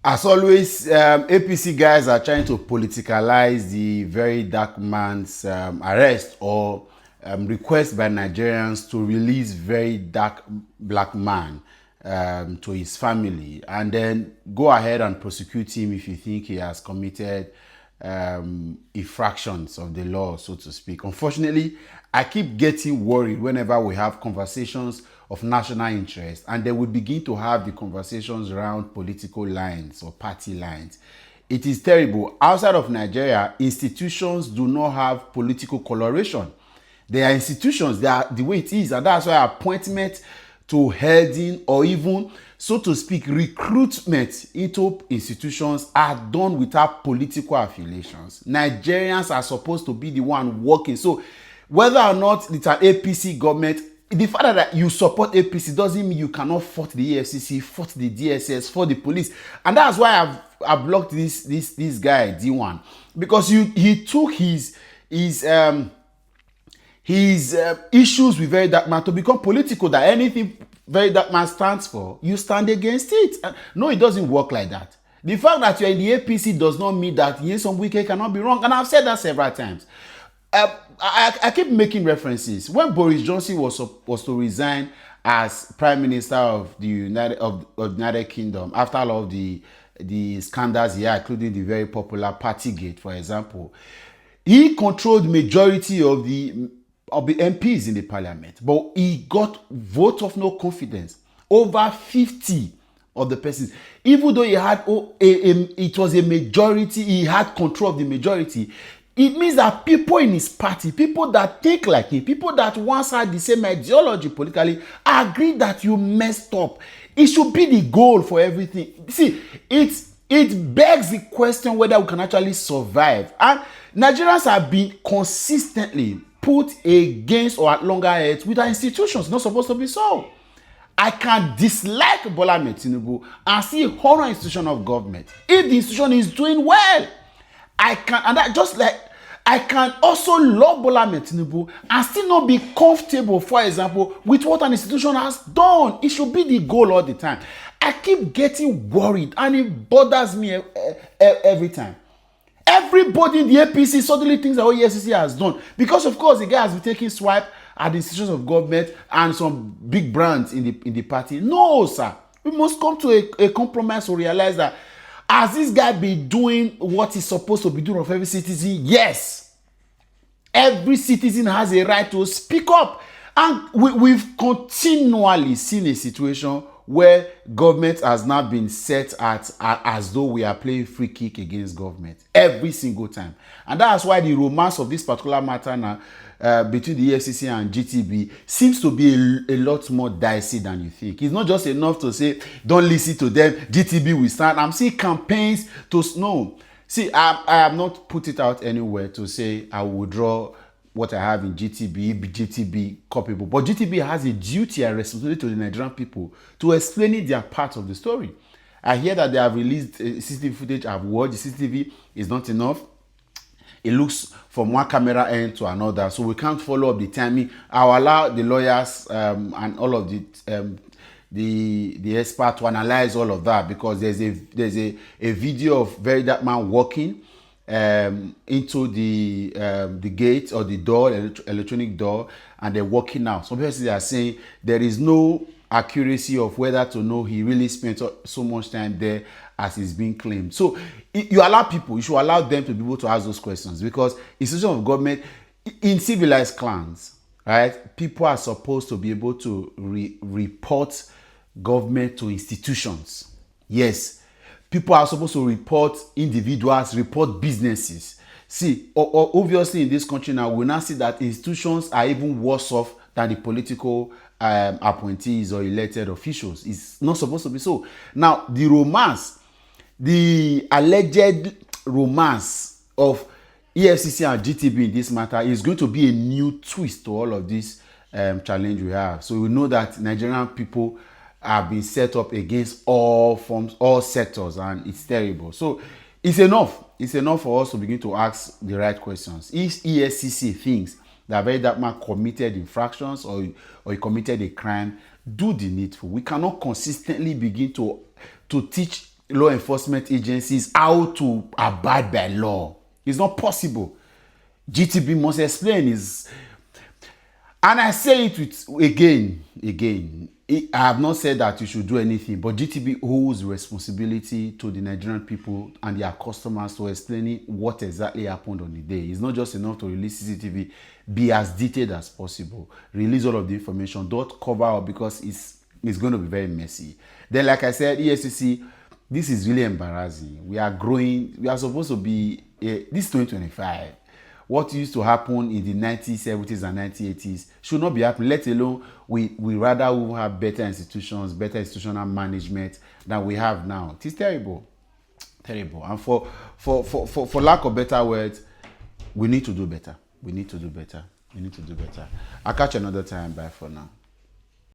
As always, APC guys are trying to politicalize the very dark man's arrest or request by Nigerians to release very dark black man to his family, and then go ahead and prosecute him if you think he has committed infractions of the law, so to speak. Unfortunately, I keep getting worried whenever we have conversations of national interest and then we begin to have the conversations around political lines or party lines. It is terrible. Outside of Nigeria, institutions do not have political coloration. They are institutions, they are the way it is, and that's why appointment to heading or even, so to speak, recruitment into institutions are done without political affiliations. Nigerians are supposed to be the one working. So whether or not it's an APC government, the fact that you support APC doesn't mean you cannot fault the EFCC, fault the DSS, fault the police. And that's why I've blocked this guy D1, because he took his issues with very dark man to become political, that anything very dark man stands for, you stand against it. And no, it doesn't work like that. The fact that you're in the APC does not mean that Nyesom Wike cannot be wrong, and I've said that several times. I keep making references. When Boris Johnson was to resign as Prime Minister of the United Kingdom after all of the scandals here, including the very popular Partygate, for example, he controlled majority of the MPs in the parliament, but he got vote of no confidence over 50 of the persons. Even though he had it was a majority, he had control of the majority. It means that people in his party, people that think like him, people that once had the same ideology politically, agree that you messed up. It should be the goal for everything. See, it begs the question whether we can actually survive. And Nigerians have been consistently put against or at loggerheads with our institutions. Not supposed to be so. I can dislike Bola Ahmed Tinubu and still honor institution of government if the institution is doing well. I can also love Bola Ahmed Tinubu and still not be comfortable, for example, with what an institution has done. It should be the goal all the time. I keep getting worried and it bothers me every time. Everybody in the APC suddenly thinks that what EFCC has done, because of course the guy has been taking swipe at the institutions of government and some big brands in the party. No, sir. We must come to a compromise to realize that has this guy been doing what he's supposed to be doing of every citizen? Yes. Every citizen has a right to speak up. And we've continually seen a situation where government has now been set at as though we are playing free kick against government every single time. And that's why the romance of this particular matter now between the EFCC and GTB seems to be a lot more dicey than you think. It's not just enough to say, don't listen to them, GTB will stand. I'm seeing campaigns to no. See, I have not put it out anywhere to say I will withdraw what I have in GTB culpable. But GTB has a duty and responsibility to the Nigerian people to explain their part of the story. I hear that they have released CCTV footage. I've watched the CCTV. Is not enough. It looks from one camera end to another, so we can't follow up the timing. I'll allow the lawyers and all of the expert to analyze all of that, because there's a video of very dark man walking into the gate or the door, electronic door, and they're walking out. Some people are saying there is no accuracy of whether to know he really spent so much time there as is being claimed. So you allow people, you should allow them to be able to ask those questions, because institution of government in civilized clans, right, people are supposed to be able to report government to institutions. Yes, people are supposed to report individuals, report businesses. See, obviously in this country now, we now see that institutions are even worse off than the political appointees or elected officials. It's not supposed to be so. Now, the alleged romance of EFCC and GTB in this matter is going to be a new twist to all of this challenge we have. So we know that Nigerian people have been set up against all forms, all sectors, and it's terrible. So it's enough. It's enough for us to begin to ask the right questions. If EFCC thinks that very dark man committed infractions or he committed a crime, do the needful. We cannot consistently begin to teach law enforcement agencies how to abide by law. It's not possible. GTB must explain his. And I say it with, again. I have not said that you should do anything, but GTB owes responsibility to the Nigerian people and their customers to explaining what exactly happened on the day. It's not just enough to release CCTV. Be as detailed as possible. Release all of the information. Don't cover up, because it's going to be very messy. Then, like I said, EFCC, this is really embarrassing. We are growing. We are supposed to be, this is 2025. What used to happen in the 1970s and 1980s should not be happening, let alone we rather will have better institutions, better institutional management than we have now. It is terrible. Terrible. And for lack of better words, we need to do better. We need to do better. I'll catch you another time. Bye for now.